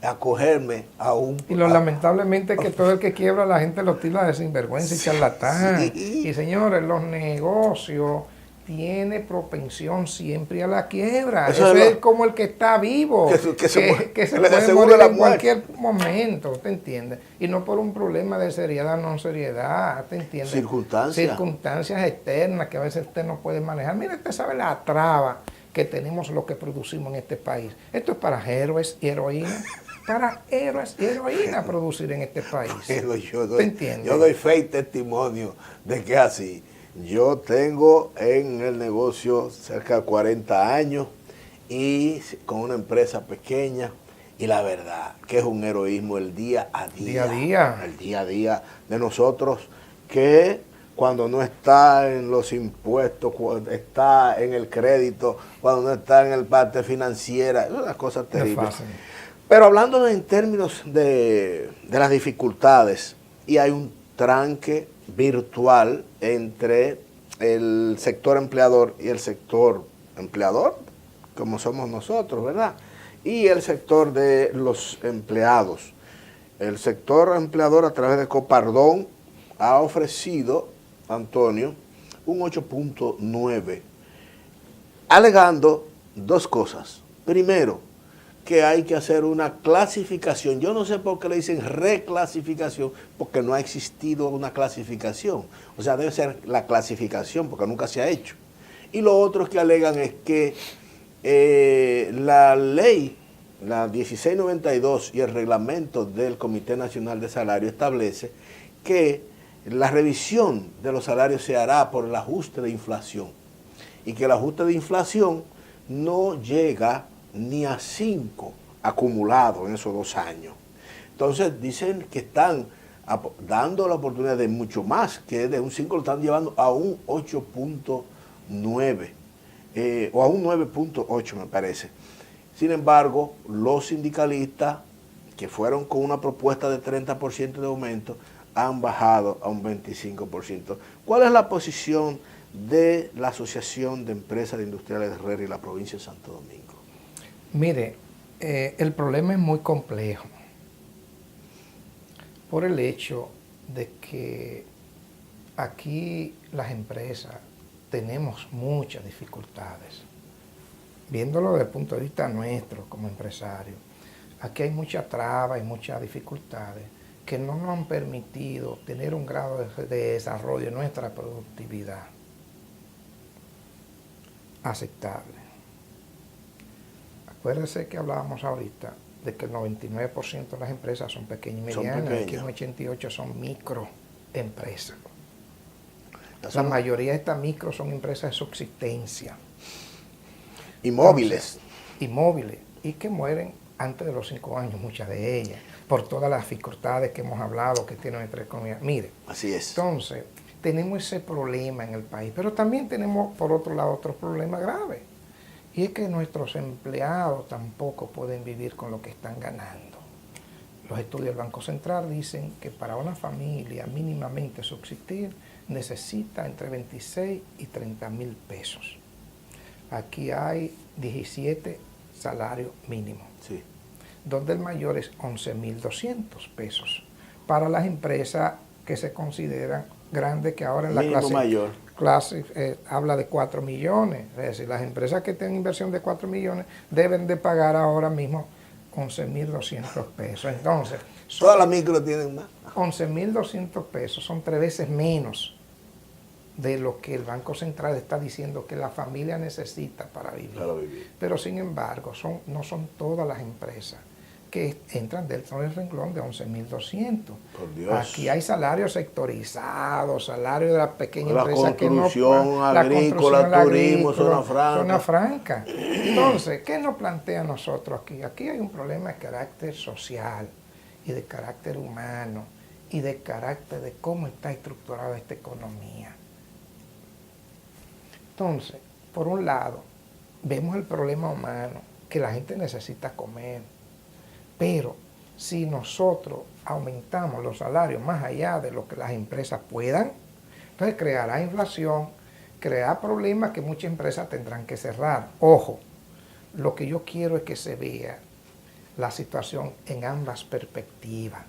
acogerme a un... Y lo lamentablemente es que todo el que quiebra la gente lo tila de sinvergüenza y charlatán. Sí. Y señores, los negocios tienen propensión siempre a la quiebra. Eso es como el que está vivo, que se puede morir en cualquier momento, ¿te entiendes? Y no por un problema de seriedad o no seriedad, ¿te entiendes? Circunstancias externas que a veces usted no puede manejar. Mire, usted sabe la traba que tenemos lo que producimos en este país. Esto es para héroes y heroínas. Para héroes y heroínas producir en este país. Pero yo doy fe y testimonio de que es así. Yo tengo en el negocio cerca de 40 años y con una empresa pequeña y la verdad que es un heroísmo el día a día. El día a día de nosotros que cuando no está en los impuestos, cuando está en el crédito, cuando no está en el parte financiera, es una cosa terrible. Pero hablando en términos de las dificultades, y hay un tranque virtual entre el sector empleador y el sector empleador, como somos nosotros, ¿verdad? Y el sector de los empleados. El sector empleador a través de Copardón ha ofrecido, Antonio, un 8.9, alegando dos cosas. Primero, que hay que hacer una clasificación. Yo no sé por qué le dicen reclasificación, porque no ha existido una clasificación. O sea, debe ser la clasificación, porque nunca se ha hecho. Y lo otro que alegan es que la ley, la 1692 y el reglamento del Comité Nacional de Salario establece que la revisión de los salarios se hará por el ajuste de inflación. Y que el ajuste de inflación no llega ni a 5 acumulados en esos 2 años. Entonces dicen que están dando la oportunidad de mucho más, que de un 5 lo están llevando a un 8.9. 9, o a un 9.8 me parece. Sin embargo, los sindicalistas que fueron con una propuesta de 30% de aumento han bajado a un 25%. ¿Cuál es la posición de la Asociación de Empresas Industriales de Herrera y la provincia de Santo Domingo? Mire, el problema es muy complejo por el hecho de que aquí las empresas tenemos muchas dificultades. Viéndolo desde el punto de vista nuestro como empresarios, aquí hay mucha traba y muchas dificultades que no nos han permitido tener un grado de desarrollo de nuestra productividad aceptable. Acuérdense que hablábamos ahorita de que el 99% de las empresas son pequeñas y medianas, aquí un 88% son microempresas. La mayoría de estas micros son empresas de subsistencia. Inmóviles. Inmóviles, y que mueren antes de los 5 años, muchas de ellas, por todas las dificultades que hemos hablado que tiene nuestra economía. Mire, así es. Entonces, tenemos ese problema en el país, pero también tenemos, por otro lado, otro problema grave, y es que nuestros empleados tampoco pueden vivir con lo que están ganando. Los estudios del Banco Central dicen que para una familia mínimamente subsistir necesita entre 26 y 30 mil pesos. Aquí hay 17 salarios mínimos, sí, donde el mayor es 11.200 pesos para las empresas que se consideran grandes, que ahora en la clase habla de 4 millones. Es decir, las empresas que tienen inversión de 4 millones deben de pagar ahora mismo 11.200 pesos. Entonces, todas las micros tienen más. 11.200 pesos son 3 veces menos de lo que el Banco Central está diciendo que la familia necesita para vivir. Pero sin embargo, no son todas las empresas que entran dentro del renglón de 11.200. Por Dios. Aquí hay salarios sectorizados, salarios de las pequeñas empresas que no agrícola, turismo, zona franca. Entonces, ¿qué nos plantea a nosotros aquí? Aquí hay un problema de carácter social y de carácter humano y de carácter de cómo está estructurada esta economía. Entonces, por un lado, vemos el problema humano, que la gente necesita comer, pero si nosotros aumentamos los salarios más allá de lo que las empresas puedan, entonces creará inflación, creará problemas que muchas empresas tendrán que cerrar. Ojo, lo que yo quiero es que se vea la situación en ambas perspectivas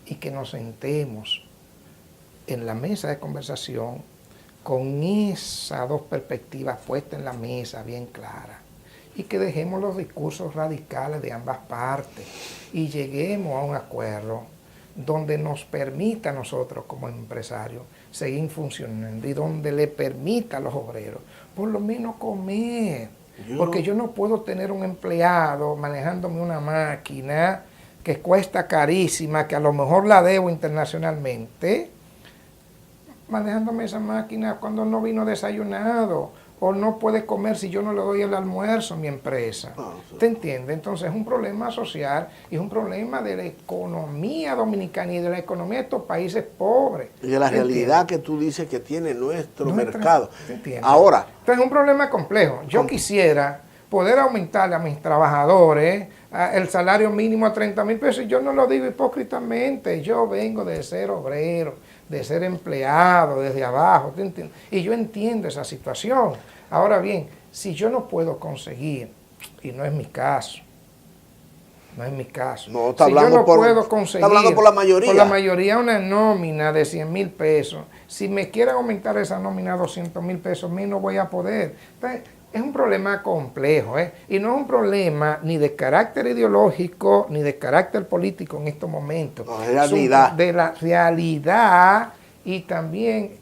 y que nos sentemos en la mesa de conversación con esas dos perspectivas puestas en la mesa bien claras, y que dejemos los discursos radicales de ambas partes y lleguemos a un acuerdo donde nos permita a nosotros como empresarios seguir funcionando y donde le permita a los obreros por lo menos comer. Porque yo no puedo tener un empleado manejándome una máquina que cuesta carísima, que a lo mejor la debo internacionalmente, manejándome esa máquina cuando no vino desayunado, o no puede comer si yo no le doy el almuerzo a mi empresa. ¿Te entiende? Entonces es un problema social y es un problema de la economía dominicana y de la economía de estos países pobres. Y de la realidad que tú dices que tiene nuestro mercado. Ahora. Entonces es un problema complejo. Yo quisiera poder aumentarle a mis trabajadores el salario mínimo a 30 mil pesos, y yo no lo digo hipócritamente, yo vengo de ser obrero, de ser empleado desde abajo, ¿te entiendes? Y yo entiendo esa situación. Ahora bien, si yo no puedo conseguir, y no es mi caso, no, está si yo no puedo conseguir, está hablando por la mayoría una nómina de 100 mil pesos, si me quieren aumentar esa nómina a 200 mil pesos, a mí no voy a poder. Entonces, es un problema complejo, y no es un problema ni de carácter ideológico ni de carácter político en estos momentos. No, es realidad. De la realidad, y también,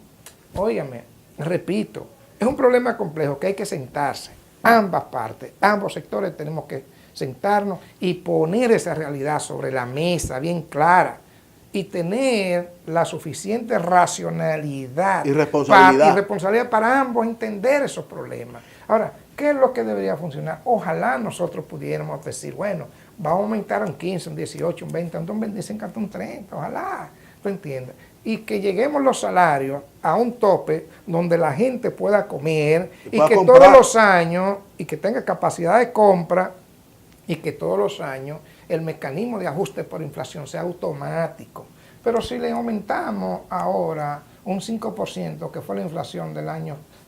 óigame, repito, es un problema complejo que hay que sentarse, ambas partes, ambos sectores tenemos que sentarnos y poner esa realidad sobre la mesa bien clara y tener la suficiente racionalidad y responsabilidad para ambos entender esos problemas. Ahora, ¿qué es lo que debería funcionar? Ojalá nosotros pudiéramos decir, bueno, vamos a aumentar un 15, un 18, un 20, un 25, hasta un 30, ojalá. ¿tú entiendes? Y que lleguemos los salarios a un tope donde la gente pueda comer y que comprar todos los años, y que tenga capacidad de compra, y que todos los años el mecanismo de ajuste por inflación sea automático. Pero si le aumentamos ahora un 5%, que fue la inflación de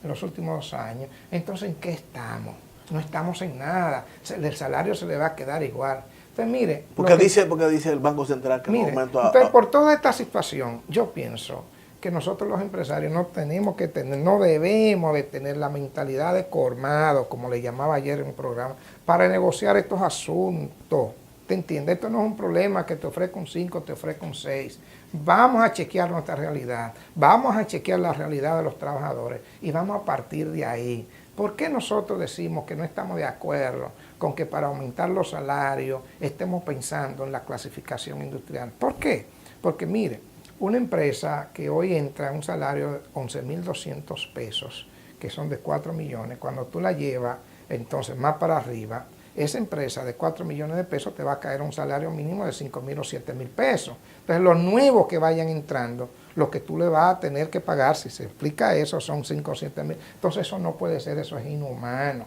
los últimos 2 años, entonces ¿en qué estamos? No estamos en nada. El salario se le va a quedar igual. Entonces, mire... Porque dice el Banco Central que mire, entonces, por toda esta situación, yo pienso que nosotros los empresarios no debemos de tener la mentalidad de colmado, como le llamaba ayer en un programa, para negociar estos asuntos. ¿Te entiendes? Esto no es un problema que te ofrezca un 5, te ofrezca un 6. Vamos a chequear nuestra realidad, vamos a chequear la realidad de los trabajadores y vamos a partir de ahí. ¿Por qué nosotros decimos que no estamos de acuerdo con que para aumentar los salarios estemos pensando en la clasificación industrial? ¿Por qué? Porque mire, una empresa que hoy entra a un salario de 11.200 pesos, que son de 4 millones, cuando tú la llevas entonces más para arriba, esa empresa de 4 millones de pesos te va a caer un salario mínimo de 5.000 o 7.000 pesos. Entonces los nuevos que vayan entrando, lo que tú le vas a tener que pagar, si se explica eso, son 5 o 7.000. Entonces eso no puede ser, eso es inhumano.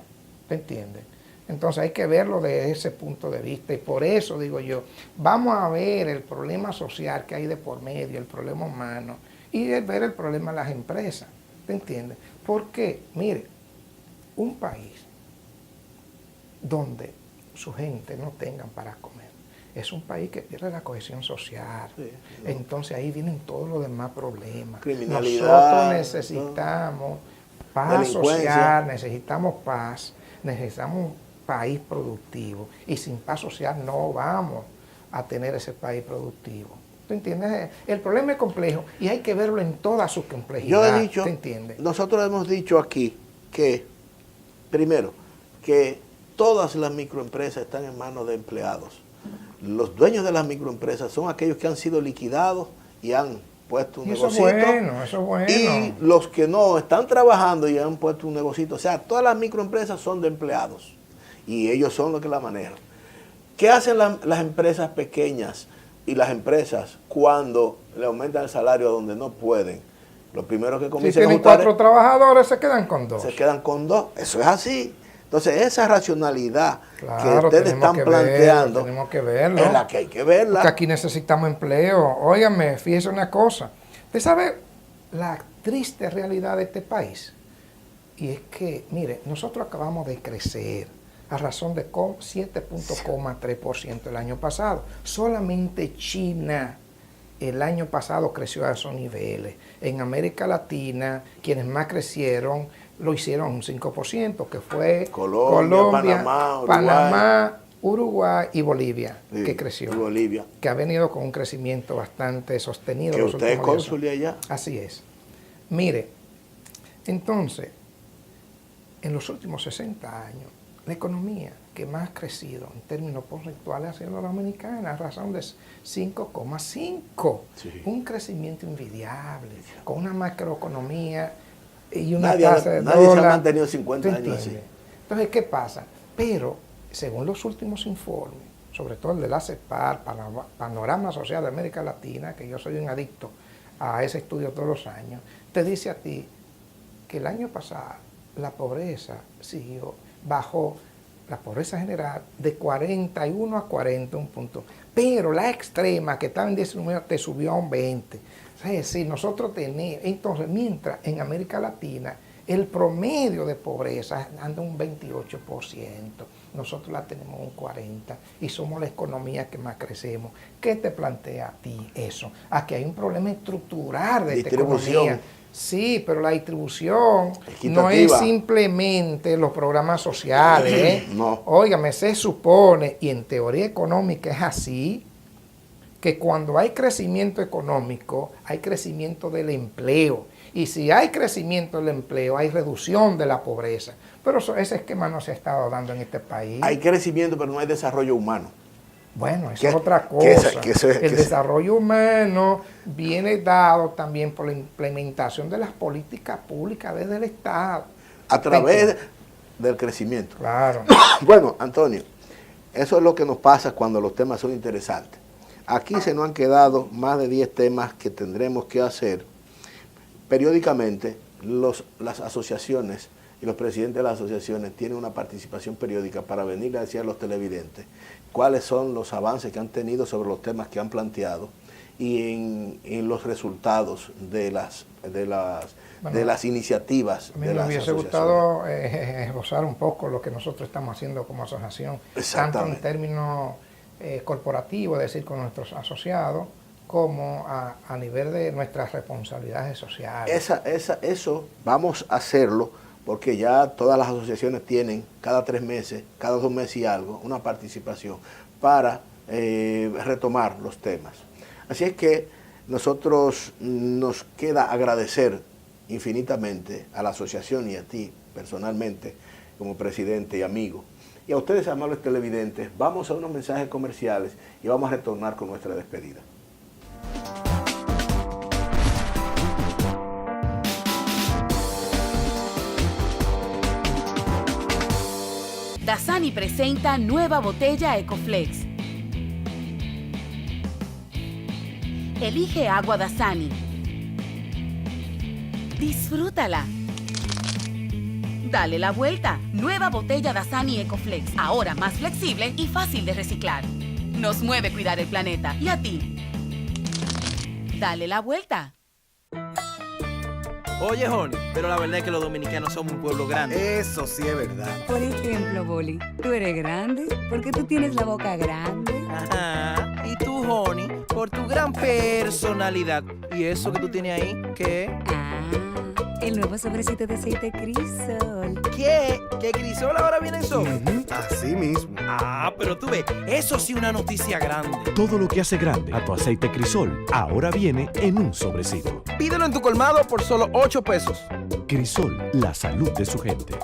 ¿Te entiendes? Entonces hay que verlo desde ese punto de vista y por eso digo yo, vamos a ver el problema social que hay de por medio, el problema humano y ver el problema de las empresas. ¿Te entiendes? Porque, mire, un país donde su gente no tengan para comer, es un país que pierde la cohesión social. Sí, no. Entonces ahí vienen todos los demás problemas. Nosotros necesitamos paz social, necesitamos paz, necesitamos un país productivo. Y sin paz social no vamos a tener ese país productivo. ¿Tú entiendes? El problema es complejo y hay que verlo en toda su complejidad. Yo he dicho, ¿te entiendes? Nosotros hemos dicho aquí que, primero, que todas las microempresas están en manos de empleados. Los dueños de las microempresas son aquellos que han sido liquidados y han puesto un negocito. Eso es bueno. Y los que no están trabajando y han puesto un negocito. O sea, todas las microempresas son de empleados y ellos son los que la manejan. ¿Qué hacen las empresas pequeñas y las empresas cuando le aumentan el salario a donde no pueden? Lo primero que comienzan a ajustar, 4 trabajadores, se quedan con 2. Se quedan con 2. Eso es así. Entonces, esa racionalidad que ustedes están planteando, tenemos que verlo. Es la que hay que verla. Porque aquí necesitamos empleo. Óigame, fíjese una cosa. ¿Usted sabe la triste realidad de este país? Y es que, mire, nosotros acabamos de crecer a razón de 7.3% el año pasado. Solamente China el año pasado creció a esos niveles. En América Latina, quienes más crecieron lo hicieron un 5%, que fue Colombia, Panamá, Uruguay y Bolivia, sí, que creció. Y Bolivia. Que ha venido con un crecimiento bastante sostenido. Que usted es cónsul de allá. Así es. Mire, entonces, en los últimos 60 años, la economía que más ha crecido en términos porcentuales ha sido la dominicana, a razón de 5,5. Sí. Un crecimiento envidiable, con una macroeconomía y una tasa de nadie se ha mantenido 50 años así. Entonces, ¿qué pasa? Pero, según los últimos informes, sobre todo el de la CEPAR, Panorama Social de América Latina, que yo soy un adicto a ese estudio todos los años, te dice a ti que el año pasado la pobreza bajó, la pobreza general, de 41 a 40, un punto. Pero la extrema, que estaba en 19, te subió a un 20. Es decir, nosotros tenemos, entonces, mientras en América Latina el promedio de pobreza anda un 28%, nosotros la tenemos un 40% y somos la economía que más crecemos. ¿Qué te plantea a ti eso? Aquí hay un problema estructural de esta economía. Sí, pero la distribución no es simplemente los programas sociales. No. Óigame, se supone, y en teoría económica es así, que cuando hay crecimiento económico, hay crecimiento del empleo. Y si hay crecimiento del empleo, hay reducción de la pobreza. Pero ese esquema no se ha estado dando en este país. Hay crecimiento, pero no hay desarrollo humano. Bueno, eso es otra cosa. El desarrollo humano viene dado también por la implementación de las políticas públicas desde el Estado. A través del crecimiento. Claro. Bueno, Antonio, eso es lo que nos pasa cuando los temas son interesantes. Aquí se nos han quedado más de 10 temas que tendremos que hacer. Periódicamente, las asociaciones y los presidentes de las asociaciones tienen una participación periódica para venir a decir a los televidentes cuáles son los avances que han tenido sobre los temas que han planteado y en los resultados de las iniciativas a mí de me las hubiese asociaciones. gustado esbozar un poco lo que nosotros estamos haciendo como asociación, tanto en términos corporativos, es decir, con nuestros asociados, como a nivel de nuestras responsabilidades sociales. Eso vamos a hacerlo porque ya todas las asociaciones tienen cada 3 meses, cada 2 meses y algo, una participación para retomar los temas. Así es que nosotros nos queda agradecer infinitamente a la asociación y a ti personalmente como presidente y amigo. Y a ustedes, amables televidentes, vamos a unos mensajes comerciales y vamos a retornar con nuestra despedida. Dasani presenta nueva botella Ecoflex. Elige agua Dasani. Disfrútala. Dale la vuelta. Nueva botella Dasani Ecoflex. Ahora más flexible y fácil de reciclar. Nos mueve cuidar el planeta. ¿Y a ti? Dale la vuelta. Oye, Joni, pero la verdad es que los dominicanos somos un pueblo grande. Eso sí es verdad. Por ejemplo, Boli, tú eres grande porque tú tienes la boca grande. Ajá. Y tú, Joni, por tu gran personalidad. ¿Y eso que tú tienes ahí, qué? El nuevo sobrecito de aceite Crisol. ¿Qué? ¿Que Crisol ahora viene en sobre? Así mismo. Pero tú ves, eso sí una noticia grande. Todo lo que hace grande a tu aceite Crisol ahora viene en un sobrecito. Pídelo en tu colmado por solo 8 pesos. Crisol, la salud de su gente.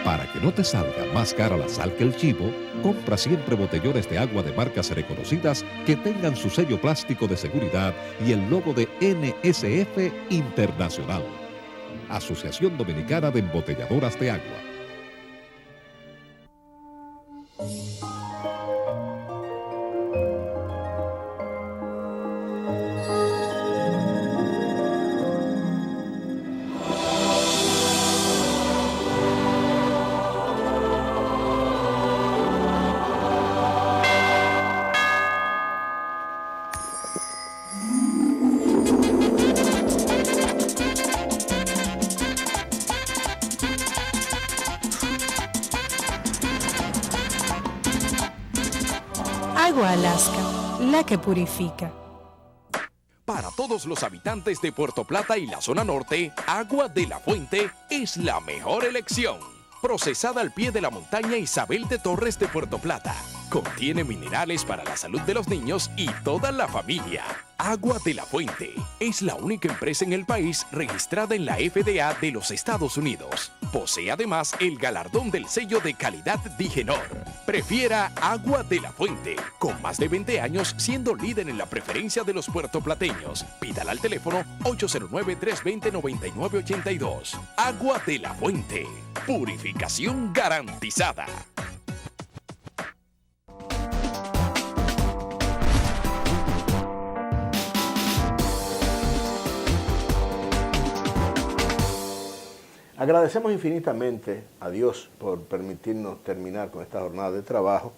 Para que no te salga más cara la sal que el chivo, compra siempre botellones de agua de marcas reconocidas que tengan su sello plástico de seguridad y el logo de NSF Internacional. Asociación Dominicana de Embotelladoras de Agua. Agua Alaska, la que purifica. Para todos los habitantes de Puerto Plata y la zona norte, Agua de la Fuente es la mejor elección. Procesada al pie de la montaña Isabel de Torres de Puerto Plata. Contiene minerales para la salud de los niños y toda la familia. Agua de la Fuente es la única empresa en el país registrada en la FDA de los Estados Unidos. Posee además el galardón del sello de calidad Digenor. Prefiera Agua de la Fuente, con más de 20 años siendo líder en la preferencia de los puertoplateños. Pídala al teléfono 809-320-9982. Agua de la Fuente, purificación garantizada. Agradecemos infinitamente a Dios por permitirnos terminar con esta jornada de trabajo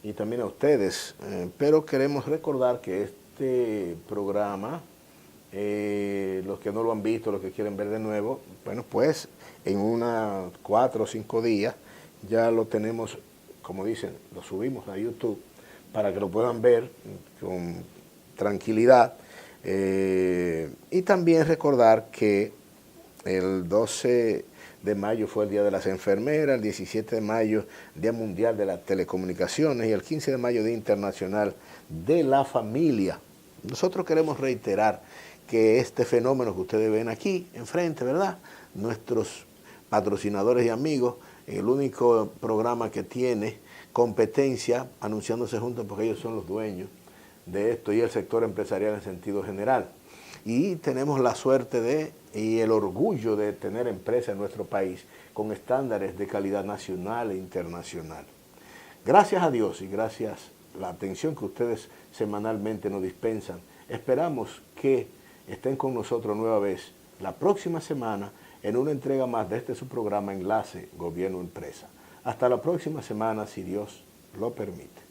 y también a ustedes, pero queremos recordar que este programa, los que no lo han visto, los que quieren ver de nuevo, bueno, pues en unos 4 o 5 días ya lo tenemos, como dicen, lo subimos a YouTube para que lo puedan ver con tranquilidad. Y también recordar que el 12 de mayo fue el Día de las Enfermeras, el 17 de mayo Día Mundial de las Telecomunicaciones y el 15 de mayo Día Internacional de la Familia. Nosotros queremos reiterar que este fenómeno que ustedes ven aquí enfrente, ¿verdad? Nuestros patrocinadores y amigos, el único programa que tiene competencia anunciándose juntos porque ellos son los dueños de esto y el sector empresarial en sentido general. Y tenemos la suerte y el orgullo de tener empresas en nuestro país con estándares de calidad nacional e internacional. Gracias a Dios y gracias a la atención que ustedes semanalmente nos dispensan, esperamos que estén con nosotros nueva vez la próxima semana en una entrega más de su programa Enlace Gobierno Empresa. Hasta la próxima semana, si Dios lo permite.